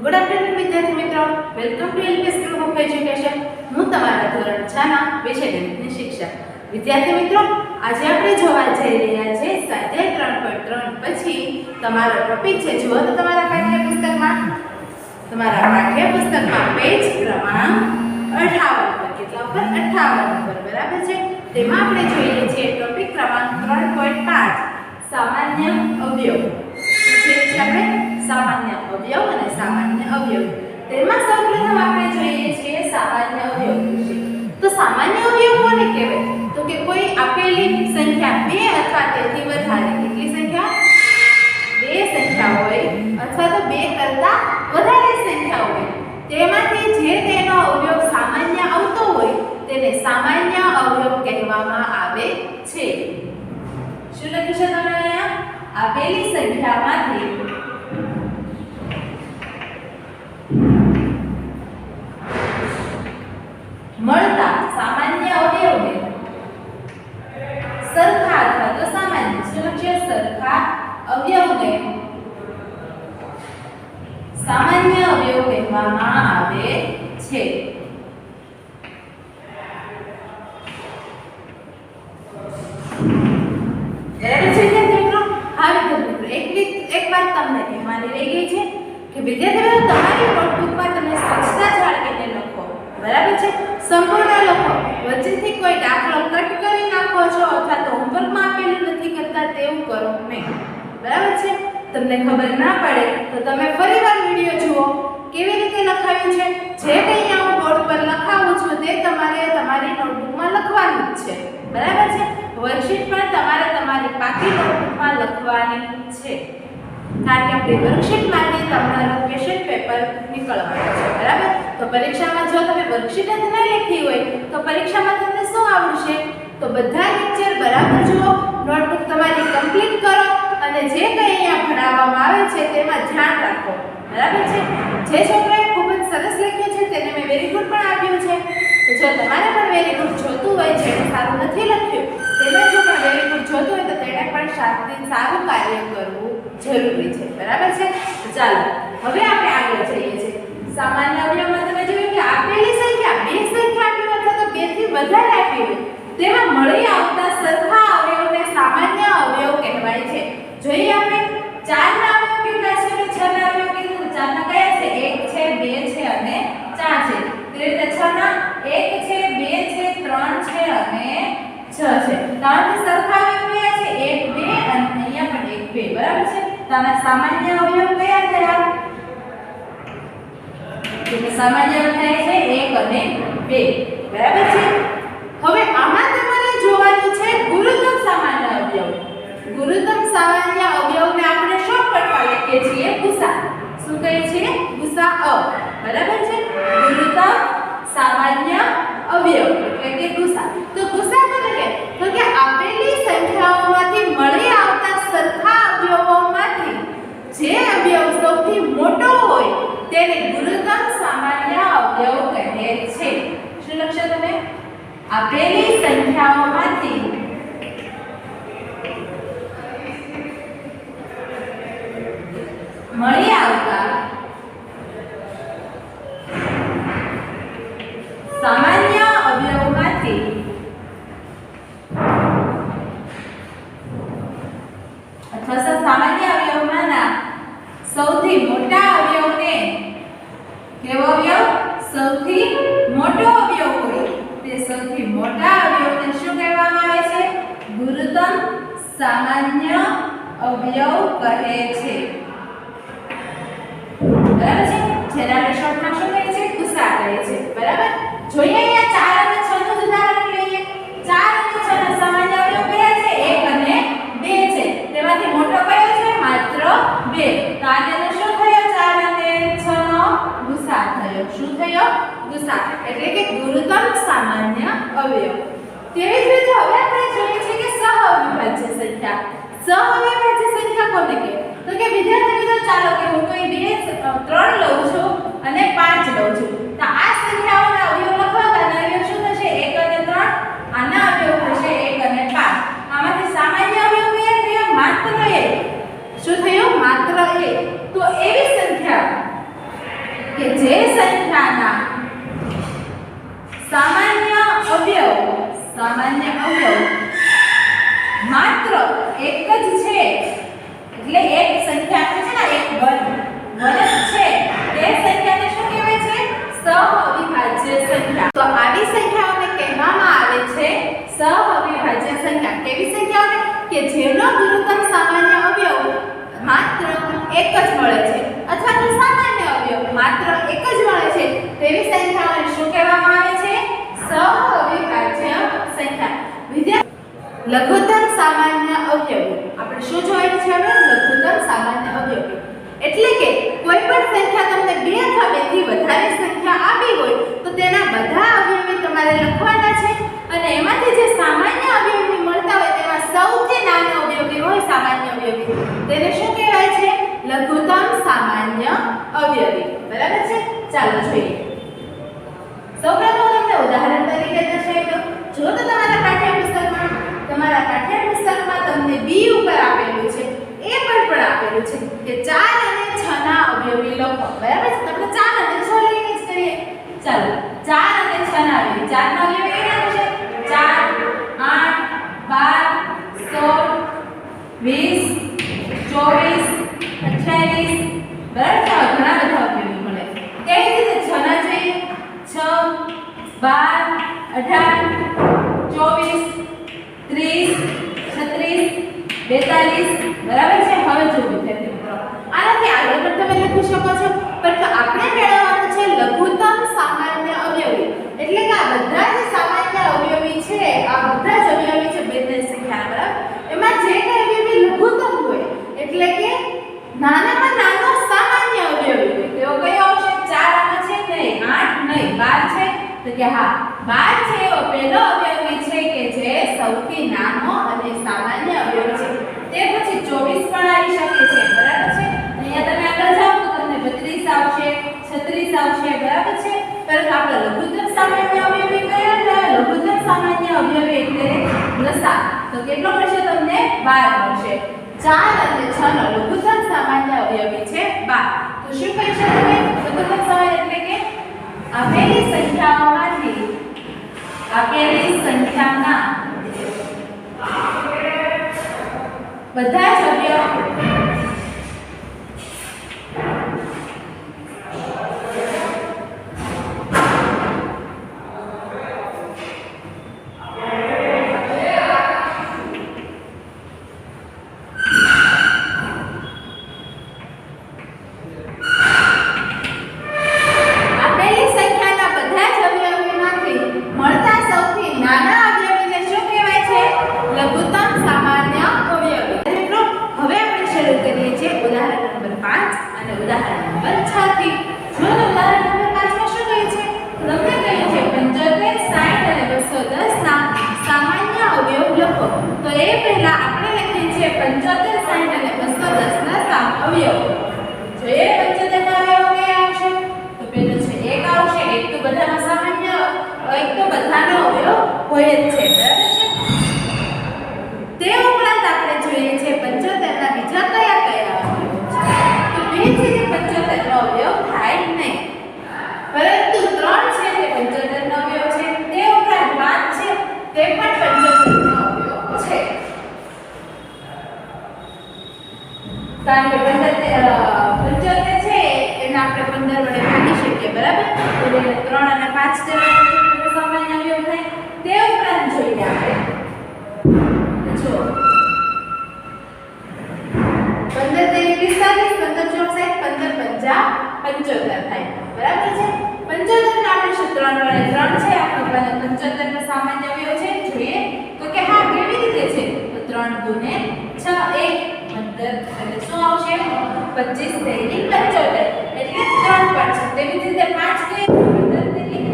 Good afternoon વિદ્યાર્થી મિત્રો, welcome to LPS group of education. હું તમારા ધોરણ 6 ના વિષય ગણિતની શિક્ષક. વિદ્યાર્થી મિત્રો, આજે આપણે જોવા જઈ રહ્યા છે સ્વાધ્યાય 3.3 પછી તમારો ટોપિક છે. જુઓ તો તમારા પાઠ્યપુસ્તકમાં પેજ ક્રમાંક 58 પર. કેટલા ઉપર? 58 પર. બરાબર છે. તેમાં આપણે જોઈએ છીએ ટોપિક ક્રમાંક 3.5 સામાન્ય અવયવ. આપણે સામાન્ય અવયવ અને સામાન્ય અવયવ. તેમાં સૌપ્રથમ આપણે જોઈએ છીએ સામાન્ય અવયવ વિશે. તો સામાન્ય અવયવ કોને કહેવાય? તો કે કોઈ આપેલી સંખ્યા 2 અથવા તેથી વધારે, કેટલી સંખ્યા? 2 સંખ્યા હોય અથવા તો 2 કરતા વધારે સંખ્યા હોય, તેમાંથી જે તેનો અવયવ સામાન્ય આવતો હોય તેને સામાન્ય અવયવ કહેવામાં આવે છે. શું લખ્યું છે તમે અહીંયા? આપેલી સંખ્યામાંથી મળતા સામાન્ય અવયવને સરખા અથવા તો સામાન્ય, શું છે? સરખા અવયવને સામાન્ય અવયવ કહેવામાં આવે છે. એક વાત તમને કહેવાની રહી ગઈ છે કે વિદ્યાર્થીઓ, તમારી નોટબુકમાં તમે સ્વચ્છતા જાળવીને લખો. બરાબર છે? સંપૂર્ણ લખો. વચ્ચેથી કોઈ દાખલો કટ કરી નાખો છો અથવા તો હોમવર્કમાં આપેલું નથી કરતા તેવું કરો નહીં. બરાબર છે? તમને ખબર ના પડે તો તમે ફરીવાર વિડિયો જુઓ, કેવી રીતે લખાયું છે. જે કંઈ હું બોર્ડ પર લખાવું છું તે તમારે તમારી નોટબુકમાં લખવાનું જ છે. બરાબર છે? વર્કશીટ પણ તમારે તમારી પાકી નોટબુકમાં લખવાની છે. કારણ કે આપણી વર્કશીટમાંથી તમારું ક્વેશ્ચન પેપર નીકળવાનું છે. બરાબર? તો પરીક્ષામાં જો તમે વર્કશીટ જ નહીં લખી હોય તો પરીક્ષામાં તમને શું આવડશે? તો બધા લેક્ચર બરાબર જુઓ, નોટબુક તમારી કમ્પ્લીટ કરો અને જે કંઈ અહીંયા ભણાવવામાં આવે છે તેમાં ધ્યાન રાખો. બરાબર છે? જે છોકરાએ ખૂબ જ સરસ લખ્યું છે તેને મેં વેરી ગુડ પણ આપ્યું છે. તો જો તમારે પણ વેરી ગુડ જોતું હોય, જેને સારું નથી લખ્યું તેને જો પણ વેરી ગુડ જોતું હોય તો તેણે પણ સારું કાર્ય કરવું જરૂરી છે. બરાબર છે? તો ચાલો હવે આપણે આગળ જઈએ છીએ. સામાન્ય અવયવમાં તમે જોયું કે આપેલી સંખ્યા 2 સંખ્યા આપી અથવા તો 2 થી વધારે આપી હોય તેમાં મળી આવતા સરખા અવયવને સામાન્ય અવયવ કહેવાય છે. જોઈએ આપણે 4 ના અવયવ કેટલા છે અને 6 ના અવયવ કેટલા? 4 ના કયા છે? 1 છે, 2 છે અને 4 છે. તે રીતે 6 ના 1 છે, 2 છે, 3 છે અને 6 છે. તાણે સરખા અવયવ કયા છે? 1 2 અને અહીંયા પણ 1 2. બરાબર છે? તાણે સામાન્ય અવયવ કયા થયા? એટલે સામાન્ય થાય છે 1 અને 2. બરાબર છે? હવે આમાં તમારે જોવાનું છે ગુરુત્તમ સામાન્ય અવયવ. ગુરુત્તમ સામાન્ય અવયવને આપણે શોર્ટકટમાં લખીએ છીએ ગુસા. શું કહીએ છીએ? ગુસા. બરાબર છે? ગુરુત્તમ સામાન્ય અવયવ એટલે કે ગુસા. તો ગુસા કોને કહે? તો કે આપેલી સંખ્યાઓમાંથી મળી આવતા સરખા અવયવોમાંથી જે અવયવ સૌથી મોટો હોય તેને ગુરુત્તમ સામાન્ય અવયવ કહે છે. શું લખશો તમે? આપેલી સંખ્યાઓમાંથી મળી આવતા સામાન્ય અવયવમાંથી અથવા સામાન્ય અવયવમાંના સૌથી મોટા અવયવને કેવો અવયવ? સૌથી મોટો અવયવ હોય તે સૌથી મોટા અવયવને શું કહેવામાં આવે છે? ગુરુત્તમ સામાન્ય અવયવ કહે છે. બરાબર છે? જેને આપણે શોર્ટમાં શું કહીએ છીએ? ગુસા કહે છે. બરાબર? જોઈએ અહીંયા 4 અને 6 નું ઉદાહરણ લઈએ. 4 અને 6 ના સામાન્ય અવયવ કયા છે? 1 અને 2 છે. તેમાંથી મોટો કયો છે? માત્ર 2. તો આ તેને શું થયો? 4 અને 6 નો ગુસા થયો. શું થયો? ગુસા. એટલે કે ગુરુત્તમ સામાન્ય અવયવ. તેવી જ રીતે હવે આપણે જોઈએ છીએ કે સહઅવિભાજ્ય સંખ્યા. સહઅવિભાજ્ય સંખ્યા કોને કહેવાય? તો કે વિદ્યાર્થી મિત્રો, ચાલો કે હું કોઈ 3 લઉં છું અને 5 લઉં છું. તો આ સંખ્યાઓના અવયવ લખવા તો અવયવ શું થશે? 1 અને 3. આના અવયવ થશે 1 અને 5. આમાંથી સામાન્ય અવયવ કયા થયા? માત્ર 1. શું થયું? માત્ર 1. તો એવી સંખ્યા લઘુત્તમ સામાન્ય અવયવી. બરાબર છે? ચાલો જોઈએ. સૌપ્રથમ તમને ઉદાહરણ તરીકે દર્શાવી દઉં. જો તો તમારા પાઠ્યપુસ્તકમાં તમને બી ઉપર આપેલું છે, એ પર પણ આપેલું છે કે 4 અને 6 ના અવયવી લખો. બરાબર છે? આપણે 4 અને 6 લઈને જ કરીએ. ચાલો 4 અને 6 ના અવયવી. 4 ના અવયવી કેટલા થશે? 4 8 12 16 20 24 બરાબર છે? ઘણા બધા અવયવી મળે. તેવી રીતે 6 ના જોઈએ. 6 12 18 24 30 36 42 બરાબર છે? હવે જો વિદ્યાર્થી મિત્રો આનાથી આગળ પણ તમે લખી શકો છો, પરંતુ આપણે મેળવવાનું છે લઘુત્તમ સામાન્ય અવયવી. એટલે કે આ બધા જે સામાન્ય અવયવી છે, આ બધા જ અવયવી છે બેઝની સંખ્યા. બરાબર? એમાં જે કઈ અવયવી લઘુત્તમ હોય એટલે કે નાનામાં નાનો સામાન્ય અવયવી હોય તેઓ કયો આવશે? 4 આમાં છે નહીં, 8 નહીં, 12 છે. તો કે હા 12 છે એવો પહેલો અવયવી છે કે જે સૌથી નાનો અને સામાન્ય અવયવી છે. તે પછી 24 પણ આવી શકે છે. બરાબર છે? અહીંયા તમે આગળ જાઓ તો તમને 32 આવશે, 36 આવશે. બરાબર છે? પરંતુ આપણે લઘુત્તમ સામાન્ય અવયવી કયા છે? લઘુત્તમ સામાન્ય અવયવી એટલે લસા. તો કેટલો મળશે તમને? 12 મળશે. 4 અને 6 નો લઘુત્તમ સામાન્ય અવયવી છે 12. તો શું કહી શકાય? લઘુત્તમ સામાન્ય એટલે કે આપેલી સંખ્યાના બધા જ અવયવ હોય જ છે. તે ઉપરાંત આપણે જોઈએ છે 75 ના બીજા કયા કયા અવયવો છે? તો બે છે જે 75 નો અવયવ થાય નહીં, પરંતુ 3 છે તે 75 નો અવયવ છે. તે ઉપરાંત 5 છે તે પણ 75 નો અવયવ છે. કારણ કે 75 છે એને આપણે 15 વડે ભાગી શકીએ. બરાબર? તો 3 અને 5 જેવા સામાન્ય અવયવ થાય. તે ઉપરાંત જોઈએ આપણે જો 15 તેરી 45 15 ચોક 60 15 50 75 થાય. બરાબર છે? 75 ના આપણે શું 3 વડે 3 છે આપણી પાસે 75 નો સામાન્ય અવયવ છે. જોઈએ તો કે હા કેવી રીતે છે? તો 3 દુને 6 1 15 એટલે શું આવશે? 25 તેરી 75 એટલે 3 પણ છે. તેવી રીતે 5 કે 15 તેરી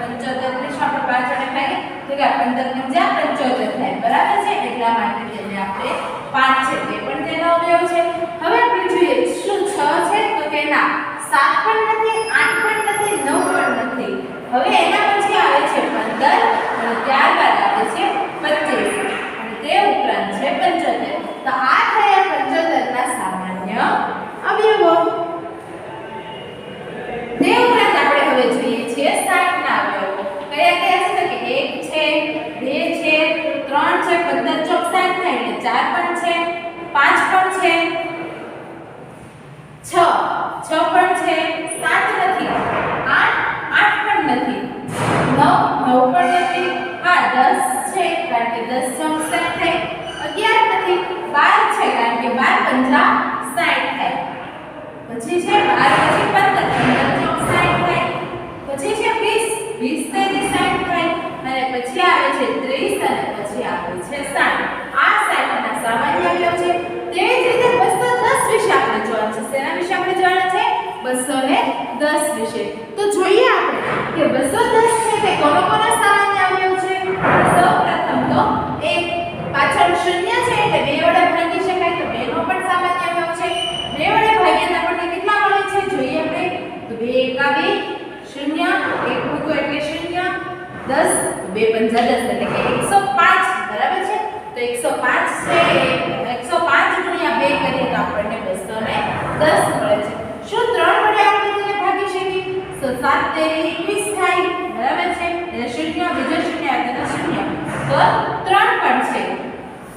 75 એટલે શું આપણે 5 વડે ભાગીએ તો કે 15 50 75 થાય. બરાબર છે? એટલા માટે તેને આપણે 5 છે તે પણ તેનો અવયવ છે. હવે આપણે જોઈએ શું 6 છે? તો કે ના 7 પણ નથી, 8 પણ નથી, 9 પણ નથી. હવે એના પછી આવે છે 15 અને ત્યારબાદ આવે છે 25 અને તે ઉપરાંત છે 75. તો આ થયા 75 ના સામાન્ય અવયવો. તે ઉપરાંત આપણે હવે જોઈએ છીએ 60 ના અવયવો. કયા કયા છે? કે 1 છે, 2 છે, 3 છે, 15 ચોક 60 થાય એટલે 4 પણ છે, 5 પણ છે, 6 પણ છે, 7 નથી, 8 પણ નથી, 9 પણ નથી, 10 છે કારણ કે 10 ચોક 60 થાય, 11 નથી, 12 છે કારણ કે 12 50 60 થાય. પછી છે 12 પછી 15 15 ચોક 60 થાય. પછી છે 20 20 તેરી 60 થાય અને પછી આવે છે 30 અને પછી આવે છે 60. આ 60 ના સામાન્ય અવયવ છે. તેવી જ રીતે 210 વિશે આપણે જોવાનું છે. શેના વિશે આપણે જોવાના છે? 210 વિશે. તો જોઈએ આપણે કે 210 છે તે કોનો સામાન્ય અવયવ છે? સૌપ્રથમ તો 1 પાછળ 0 છે એટલે 2 વડે ભાગી શકાય તો 2 નો પણ સામાન્ય અવયવ છે. 10 2 પંજા 10 એટલે કે 105 બરાબર છે તો 105 છે 105 ગુણ્યા 2 કરીએ તો આપણને 210 મળે છે શું 3 વડે આપણે તેને ભાગી શકીએ તો 7 તેરી 21 થાય બરાબર છે એટલે શૂન્ય બીજો શૂન્ય આગળનો શૂન્ય તો 3 પણ છે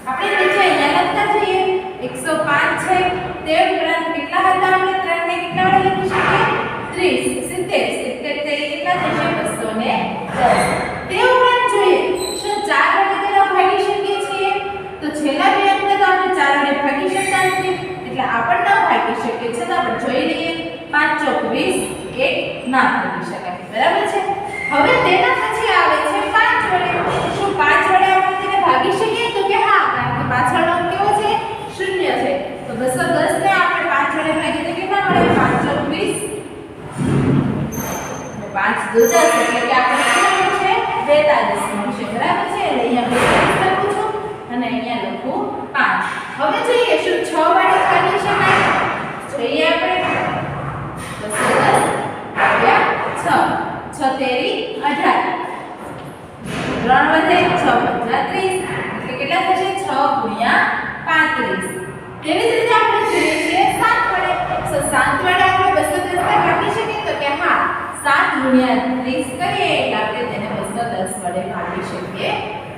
આપણે નીચે અહીંયા લખતા જઈએ 105 છે તે ઉપરાંત કેટલા હતા આપણે 3 ને કેટલા વડે લખી શકીએ 30 70 તેરી કેટલા થશે 210 તે ઉપરાંત જોઈએ શું 4 વડે તેનો ભાગી શકીએ છીએ તો છેલ્લા બે અંકને તો આપણે 4 વડે ભાગી શકતા નથી એટલે આપણે ન ભાગી શકીએ છે તો આપણે જોઈ લઈએ 5 ચોક 20 1 ના ભાગી શકાય બરાબર છે હવે તેના પછી આવે છે 5 વડે શું 5 વડે આપણે તેને ભાગી શકીએ તો કે હા કારણ કે પાછળનો અંક કેવો છે શૂન્ય છે તો 210 ને આપણે 5 વડે ભાગીએ તો કેટલા મળે 5 ચોક 20 5 દુ 10 એટલે કે આપણે કેટલું છે 42 મળશે બરાબર છે એટલે અહીંયા 42 લખું છું અને અહીંયા લખું 5 હવે જોઈએ શું 6 વડે ભાગી શકાય જોઈએ આપણે 210 ભાગ્યા 6 6 તેરી 18 3 વધે 6 પંજા 30 એટલે કેટલા થશે 6 ગુણ્યા 35 તેવી જ રીતે આપણે જોઈએ છીએ 7 વડે તો 7 વડે આપણે 210 ને ભાગી શકીએ તો કે હા 7 ગુણ્યા 30 કરીએ એટલે આપણે તેને 210 વડે ભાગી શકીએ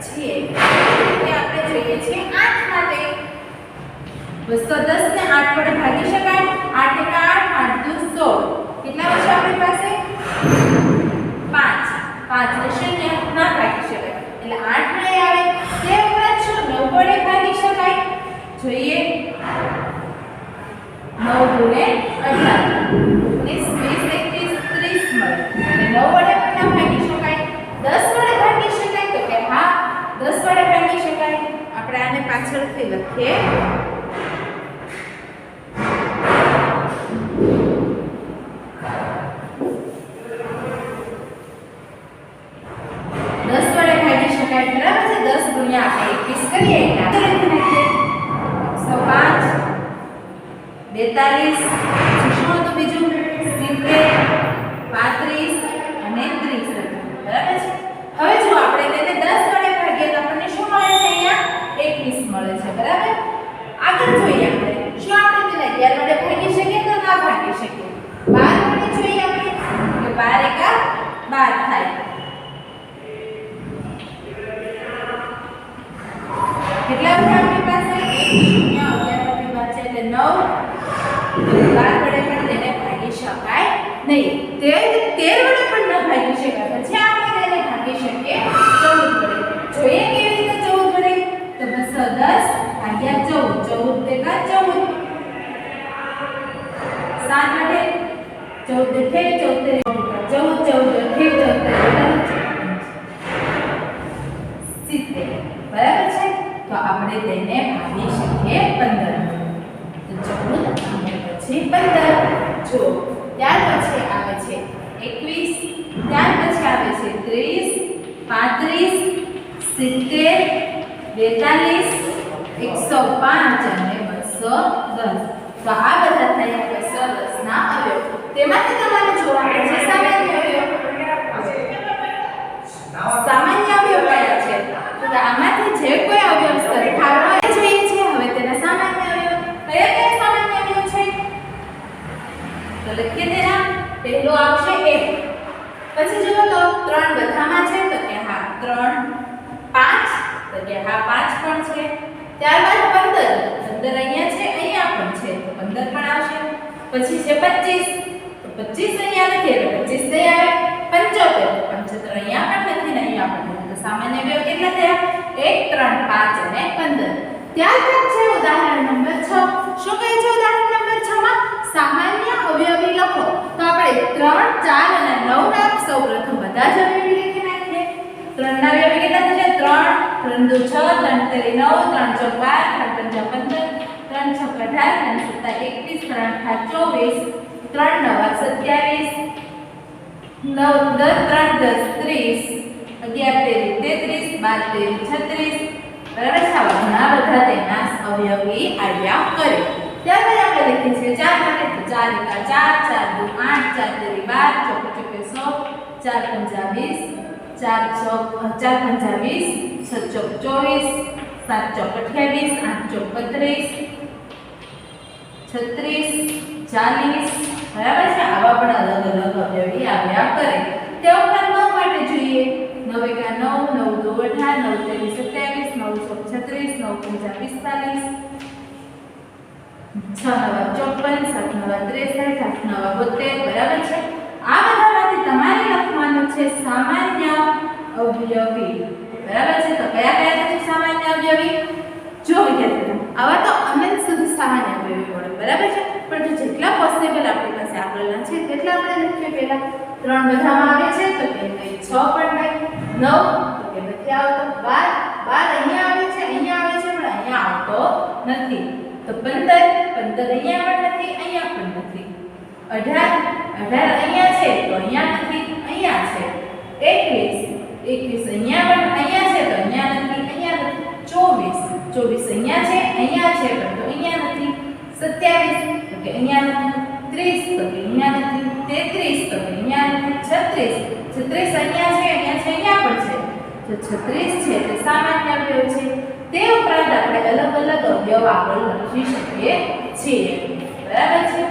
છીએ એટલે આપણે જોઈએ છીએ 8 માટે 210 ને 8 વડે ભાગી શકાય 8 * 8 8 દુ 16 કેટલા વધશે આપણી પાસે 5 5 ને 0 ના ભાગી શકાય એટલે 8 નહીં આવે તે ઉપરાંત શું 9 વડે ભાગી શકાય જોઈએ 9 ગુણે 18 19 20 21 30 મળે અને 9 વડે પણ ના ભાગી શકાય 10 વડે ભાગી શકાય તો કે હા 10 વડે ભાગી શકાય આપણે આને પાછળથી લખીએ 10 વડે ભાગી શકાય બરાબર છે 10 ગુણ્યા આપણે 21 કરીએ એટલે આપણે લખી નાખીએ 105 42 શું હતું બીજું 70 35 અને 30 બરાબર છે હવે જો આપણે તેને 10 વડે ભાગીએ તો આપણને શું મળે છે અહીંયા 21 મળે છે બરાબર આગળ જોઈએ આપણે શું આપણે તેને 11 વડે ભાગી શકીએ તો ના ભાગી શકીએ 12 વડે જોઈએ આપણે કે 12 એકા 12 થાય કેટલા હતા આપણી પાસે 1 0 11 આપણી પાસે એટલે 9 12 વડે પણ તેને ભાગી શકાય નહીં 13 વડે પણ ન ભાગી શકાય પછી આપણે તેને ભાગી શકીએ 14 વડે જોઈએ કેવી રીતે 14 વડે તો 210 ભાગ્યા 14 14 એકા 14 7 વડે 14 છે 14 14 છે 70 બરાબર છે તો આપણે તેને ભાગી શકીએ 15 તો 14 અને પછી 15 જો ત્યાર પછી આવે છે 21 ત્યાર પછી આવે છે 30 35 70 42 105 અને 210 તો આ બધા થયા 210 ના અવયવ તેમાંથી તમારે જોવાનું છે સામાન્ય અવયવ સામાન્ય અવયવ કયા છે તો આમાંથી જે કોઈ અવયવ સરખા હોય જોઈએ છે હવે તેના સામાન્ય અવયવ કયા સામાન્ય અવયવ છે તો લખીએ તેના પહેલો આવશે 1 પછી જો તો 3 બધામાં છે તો કે હા 3 5 તો કે હા 5 પણ છે ત્યારબાદ 15 અહીંયા છે અહીંયા પણ છે તો 15 પણ આવશે પછી છે 25 તો 25 અહીંયા લખીએ તો 25 થઈ આવે 75 75 અહીંયા પણ નથી ને અહીંયા પણ નથી તો સામાન્ય અવયવ કેટલા થયા 1 3 5 અને 15 ત્યારબાદ છે ઉદાહરણ નંબર 6 શું કહે છે ઉદાહરણ નંબર 6 માં સામાન્ય અવયવી લખો તો આપણે 3 4 અને 9 ના સૌપ્રથમ બધા જ અવયવી લખી નાખીએ 3 ના અવયવી કેટલા થશે 3 3 દુ 6 3 તેરી 9 3 ચોક 12 3 પંજા 15 3 છક 18 3 સત્તા 21 3 આઠા 24 3 નવા 27 9 10 3 10 30 11 તેરી 33 12 તેરી 36 બરાબર છે આવા ઘણા બધા તેના અવયવી આવ્યા કરે ત્યારબાદ આપણે લખીએ છીએ 4 માટે તો 4 એકા 4 4 દુ 8 4 તેરી 12 ચોક ચોકે 100 4 પંજા 20 4 ચોક 4 પંજા 20, 6 ચોક 24, 7 ચોક 28, 8 ચોક 32, 36, 40, બરાબર છે. આવા પણ અલગ અલગ અવયવી આવ્યા કરે. તે ઉપરાંત 9 માટે જોઈએ. 9 એકા 9, 9 દુ 18, 9 તેરી 27, 9 ચોક 36, 9 પંજા 45, 6 નવા 54, 7 નવા 63, 8 નવા 72, બરાબર છે. આ બધામાંથી તમારે લખવાનું છે સામાન્ય અવયવી, બરાબર છે. તો કયા કયા છે સામાન્ય અવયવી? જો વિદ્યાર્થીઓ આવા તો અનંત સુધી સામાન્ય અવયવી મળે, બરાબર છે. પણ જો જેટલા પોસિબલ આપણી પાસે આગળના છે તેટલા આપણે લખીએ. પહેલા 3 બધામાં આવે છે તો કે નહીં, 6 પણ નહીં, 9 તો કે નથી આવતો, 12 અહીંયા આવે છે, અહીંયા આવે છે પણ અહીંયા આવતો નથી. તો 15 અહીંયા પણ નથી, અહીંયા પણ નથી. 18 અહીંયા છે તો અહીંયા નથી, અહીંયા છે. 21 અહીંયા પણ અહીંયા છે તો અહીંયા નથી, અહીંયા નથી. 24 અહીંયા છે, અહીંયા છે પણ તો અહીંયા નથી. 27 તો કે અહીંયા નથી. 30 તો કે અહીંયા નથી. 33 તો કે અહીંયા નથી. 36 અહીંયા છે, અહીંયા છે, અહીંયા પણ છે. તો 36 છે તે સામાન્ય અવયવ છે. તે ઉપરાંત આપણે અલગ અલગ અવયવ આગળ લખી શકીએ છીએ, બરાબર છે.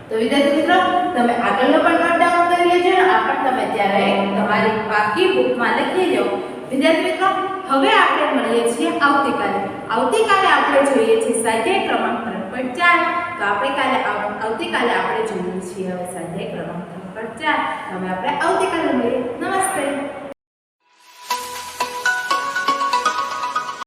તો વિદ્યાર્થી મિત્રો તમે આગળનો પણ નોટ ડાઉન કરી લેજો અને આ પણ તમે ત્યારે તમારી બાકી બુકમાં લખી લો. વિદ્યાર્થી મિત્રો હવે આપણે મળીએ છીએ આવતીકાલે. આવતીકાલે આપણે જોઈએ છીએ સ્વાધ્યાય ક્રમાંક 3.4. તો આપણે આવતીકાલે આપણે જોઈએ છીએ હવે સ્વાધ્યાય ક્રમાંક 3.4. હવે આપણે આવતીકાલે મળીએ. નમસ્તે.